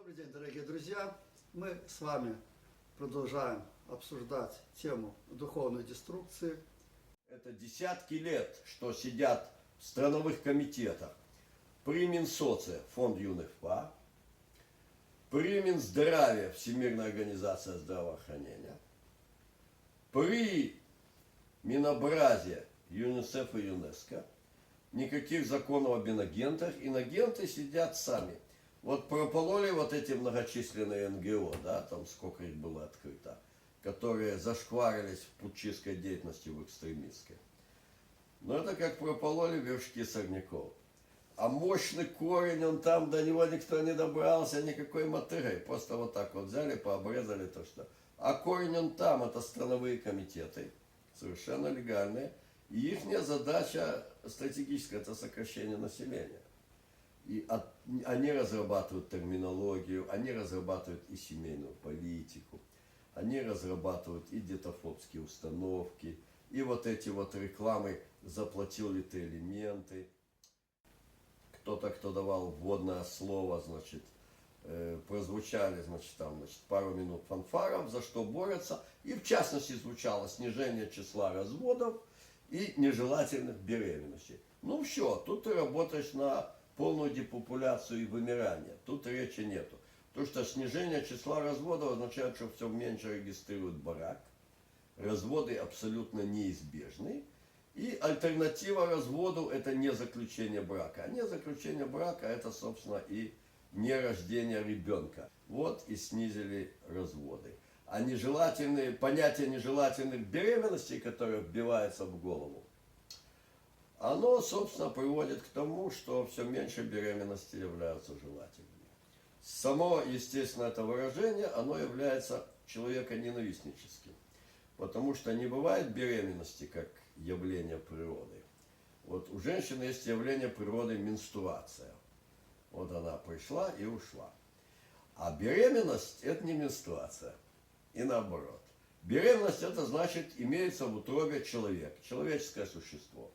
Добрый день, дорогие друзья! Мы с вами продолжаем обсуждать тему духовной деструкции. Это десятки лет, что сидят в страновых комитетах при Минсоце, фонд юных ПА, при Минздраве, Всемирная организация здравоохранения, при Минобразе, ЮНИСЕФ и ЮНЕСКО. Никаких законов об инагентах. Инагенты сидят сами. Вот пропололи вот эти многочисленные НГО, да, там сколько их было открыто, которые зашкварились в путчистской деятельности, в экстремистской. Но это как пропололи вершки сорняков. А мощный корень, он там, до него никто не добрался, никакой мотыгой. Просто вот так вот взяли, пообрезали то, что. А корень он там, это страновые комитеты, совершенно легальные. И их задача стратегическая, это сокращение населения. И они разрабатывают терминологию, они разрабатывают и семейную политику, они разрабатывают и детофобские установки, и вот эти вот рекламы «заплатил ли ты элементы». Кто-то, кто давал вводное слово, значит, прозвучали, значит, там, значит, пару минут фанфаров, за что борются, и в частности звучало снижение числа разводов и нежелательных беременностей. Ну все, тут ты работаешь на полную депопуляцию и вымирание. Тут речи нету. То, что снижение числа разводов означает, что все меньше регистрируют брак. Разводы абсолютно неизбежны. И альтернатива разводу – это не заключение брака. А не заключение брака – это, собственно, и не рождение ребенка. Вот и снизили разводы. А нежелательные, понятие нежелательных беременностей, которое вбивается в голову, оно, собственно, приводит к тому, что все меньше беременности являются желательными. Само, естественно, это выражение, оно является человеконенавистническим. Потому что не бывает беременности как явление природы. Вот у женщины есть явление природы менструация. Вот она пришла и ушла. А беременность – это не менструация. И наоборот. Беременность – это значит, имеется в утробе человек, человеческое существо.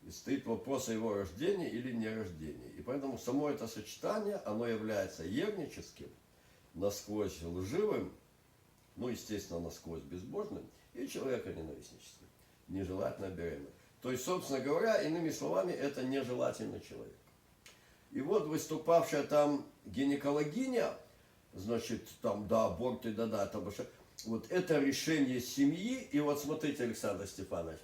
И стоит вопрос о его рождении или нерождении. И поэтому само это сочетание, оно является ерническим, насквозь лживым, ну, естественно, насквозь безбожным, и человеконенавистническим, нежелательно беременным. То есть, собственно говоря, иными словами, это нежелательный человек. И вот выступавшая там гинекологиня, значит, там, да, аборты, да, это больше. Вот это решение семьи. И вот смотрите, Александр Степанович,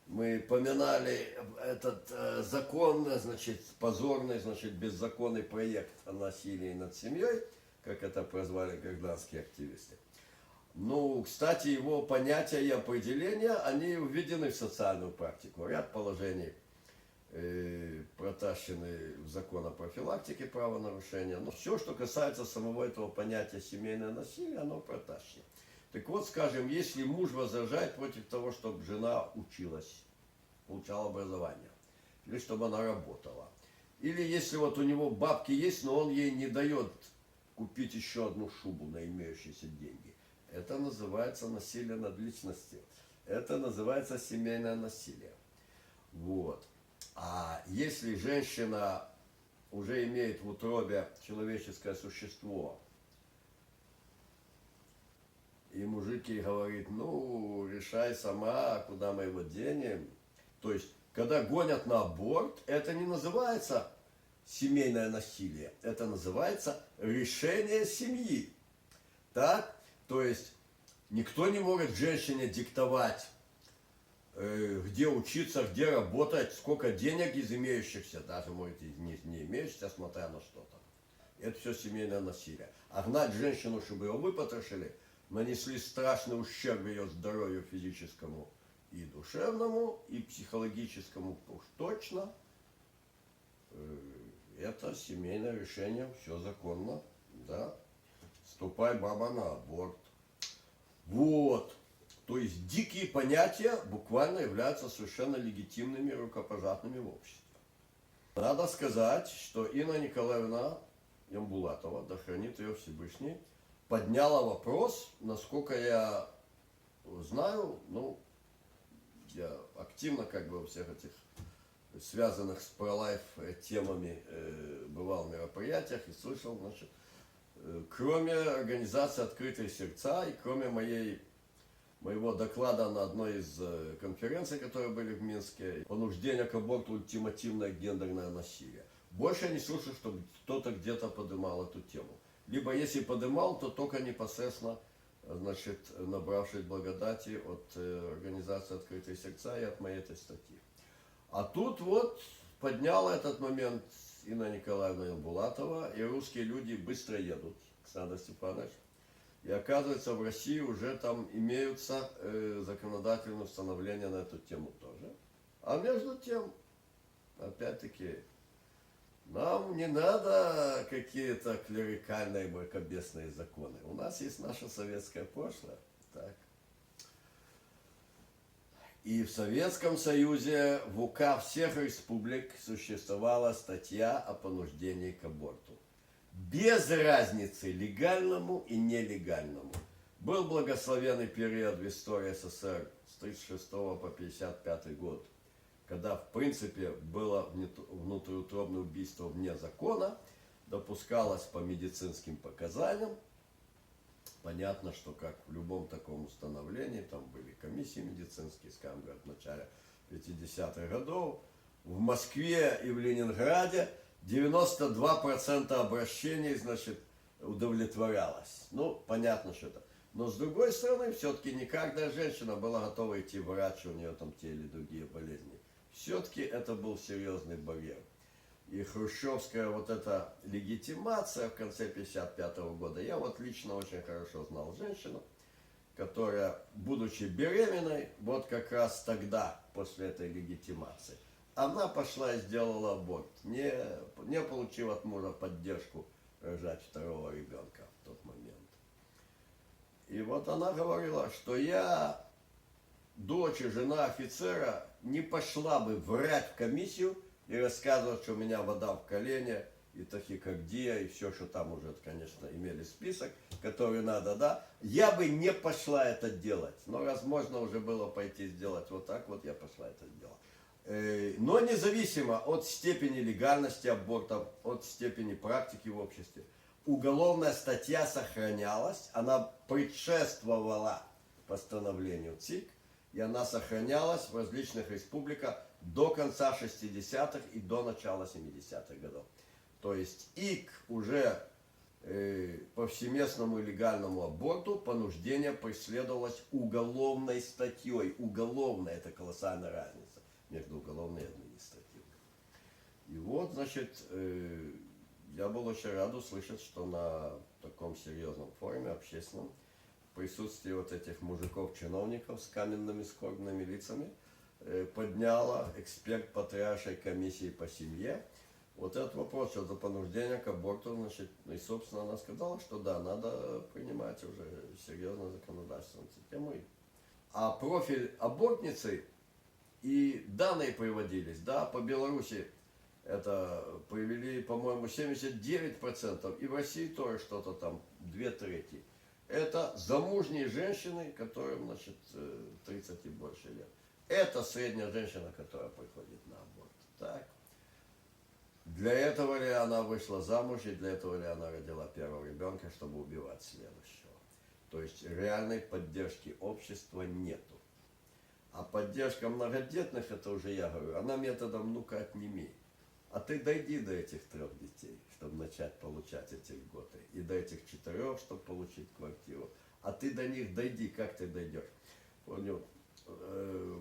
мы поминали этот закон, значит, позорный, значит, беззаконный проект о насилии над семьей, как это прозвали гражданские активисты. Ну, кстати, его понятия и определения, они введены в социальную практику. Ряд положений протащены в закон о профилактике правонарушения. Но все, что касается самого этого понятия семейное насилие, оно протащено. Так вот, скажем, если муж возражает против того, чтобы жена училась, получала образование, или чтобы она работала, или если вот у него бабки есть, но он ей не дает купить еще одну шубу на имеющиеся деньги, это называется насилие над личностью. Это называется семейное насилие. Вот. А если женщина уже имеет в утробе человеческое существо, и мужик ей говорит, ну, решай сама, куда мы его денем. То есть, когда гонят на аборт, это не называется семейное насилие, это называется решение семьи. Так? То есть, никто не может женщине диктовать, где учиться, где работать, сколько денег из имеющихся, даже, может, из не имеющихся, смотря на что-то. Это все семейное насилие. А гнать женщину, чтобы ее выпотрошили, нанесли страшный ущерб ее здоровью физическому и душевному, и психологическому уж точно. Это семейное решение, все законно, да. Ступай, баба, на аборт. Вот. То есть дикие понятия буквально являются совершенно легитимными и рукопожатными в обществе. Надо сказать, что Инна Николаевна Ямбулатова, да хранит ее Всевышний, подняла вопрос, насколько я знаю, ну, я активно как бы во всех этих связанных с пролайф темами бывал в мероприятиях и слышал, значит, кроме организации «Открытые сердца» и кроме моего доклада на одной из конференций, которые были в Минске, «Понуждение к аборту. Ультимативное гендерное насилие». Больше я не слышу, чтобы кто-то где-то поднимал эту тему. Либо если поднимал, то только непосредственно, значит, набравшись благодати от организации «Открытые сердца» и от моей этой статьи. А тут вот подняла этот момент Инна Николаевна Булатова, и русские люди быстро едут, Александр Степанович. И оказывается, в России уже там имеются законодательные установления на эту тему тоже. А между тем, опять-таки, нам не надо какие-то клерикальные мракобесные законы. У нас есть наше советское прошлое. Так. И в Советском Союзе в УК всех республик существовала статья о понуждении к аборту. Без разницы легальному и нелегальному. Был благословенный период в истории СССР с 1936 по 1955 год, когда в принципе было внутриутробное убийство вне закона, допускалось по медицинским показаниям. Понятно, что как в любом таком установлении, там были комиссии медицинские, скажем, в начале 50-х годов. В Москве и в Ленинграде 92% обращений, значит, удовлетворялось. Ну, понятно, что это. Но с другой стороны, все-таки не каждая женщина была готова идти к врачу, у нее там те или другие болезни. Все-таки это был серьезный барьер. И хрущевская вот эта легитимация в конце 1955 года, я вот лично очень хорошо знал женщину, которая, будучи беременной, вот как раз тогда, после этой легитимации, она пошла и сделала аборт, не получив от мужа поддержку рожать второго ребенка в тот момент. И вот она говорила, что я, дочь и жена офицера, не пошла бы врать в комиссию и рассказывать, что у меня вода в колене, и тахикардия, и все, что там уже, конечно, имели список, который надо, да. Я бы не пошла это делать. Но раз можно уже было пойти сделать вот так, вот я пошла это делать. Но независимо от степени легальности абортов, от степени практики в обществе, уголовная статья сохранялась, она предшествовала постановлению ЦИК, и она сохранялась в различных республиках до конца 60-х и до начала 70-х годов. То есть и к уже повсеместному и легальному аборту понуждение преследовалось уголовной статьей. Уголовная – это колоссальная разница между уголовной и административной. И вот, значит, я был очень рад услышать, что на таком серьезном форуме общественном в присутствии вот этих мужиков-чиновников с каменными скорбными лицами подняла эксперт Патриаршей комиссии по семье вот этот вопрос что за понуждение к аборту, значит, и, собственно, она сказала, что да, надо принимать уже серьезное законодательство на эту тему. А профиль абортницы и данные приводились, да, по Беларуси это привели, по-моему, 79%, и в России тоже что-то там 2/3. Это замужние женщины, которым, значит, 30 и больше лет. Это средняя женщина, которая приходит на аборт. Так. Для этого ли она вышла замуж, и для этого ли она родила первого ребенка, чтобы убивать следующего. То есть реальной поддержки общества нету. А поддержка многодетных, это уже я говорю, она методом «ну-ка отними». А ты дойди до этих 3 детей, чтобы начать получать эти льготы. И до этих 4, чтобы получить квартиру. А ты до них дойди, как ты дойдешь? Помню,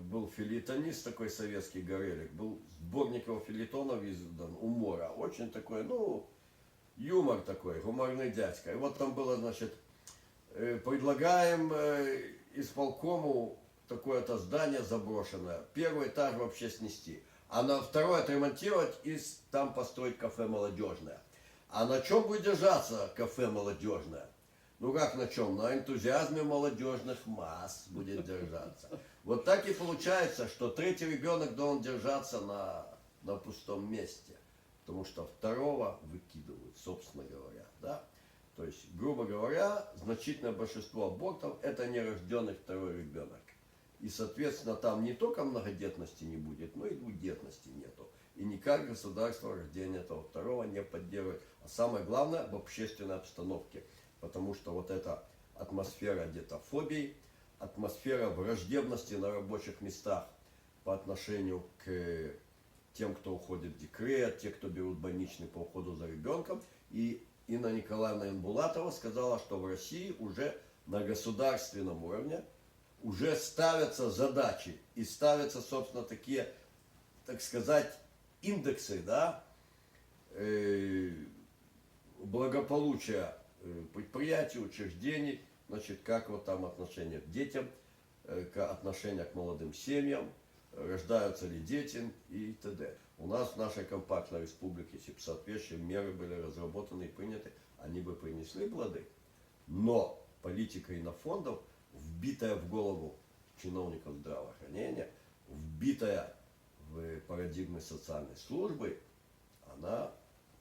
был филитонист такой советский Горелик, был сборник его филитонов издан «Умора». Очень такой, ну, юмор такой, гуморный дядька. И вот там было, значит, предлагаем исполкому такое-то здание заброшенное. 1-й этаж вообще снести. А на 2-й отремонтировать и там построить кафе молодежное. А на чем будет держаться кафе молодежное? Ну как на чем? На энтузиазме молодежных масс будет держаться. Вот так и получается, что 3-й ребенок должен держаться на пустом месте. Потому что 2-го выкидывают, собственно говоря. Да? То есть, грубо говоря, значительное большинство абортов это нерожденный 2-й ребенок. И, соответственно, там не только многодетности не будет, но и двудетности нету. и никак государство рождения этого второго не поддерживает. А самое главное, в общественной обстановке. Потому что вот эта атмосфера детофобии, атмосфера враждебности на рабочих местах по отношению к тем, кто уходит в декрет, те, кто берут больничный по уходу за ребенком. И Инна Николаевна Инбулатова сказала, что в России уже на государственном уровне уже ставятся задачи и ставятся, собственно, такие, так сказать, индексы, да, благополучия предприятий, учреждений, значит, как вот там отношение к детям, отношение к молодым семьям, рождаются ли дети и т.д. У нас в нашей компактной республике, если бы соответствующие меры были разработаны и приняты, они бы принесли плоды. Но политика инофондов, вбитая в голову чиновников здравоохранения, вбитая в парадигмы социальной службы, она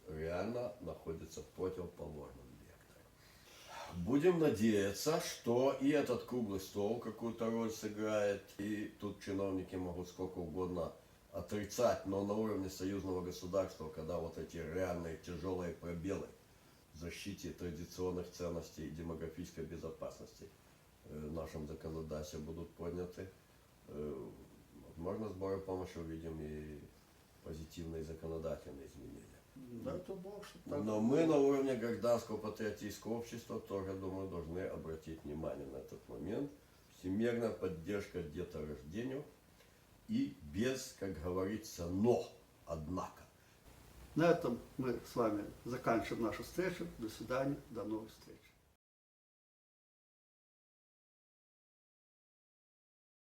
реально находится в противоположном векторе. Будем надеяться, что и этот круглый стол какую-то роль сыграет, и тут чиновники могут сколько угодно отрицать, но на уровне союзного государства, когда вот эти реальные тяжелые пробелы в защите традиционных ценностей и демографической безопасности в нашем законодательстве будут подняты, возможно, сборы помощи увидим и позитивные законодательные изменения. Дай то Бог, что так. Но мы на уровне гражданского патриотического общества тоже, думаю, должны обратить внимание на этот момент. Всемирная поддержка деторождению и без, как говорится, но, однако. На этом мы с вами заканчиваем нашу встречу. До свидания, до новых встреч.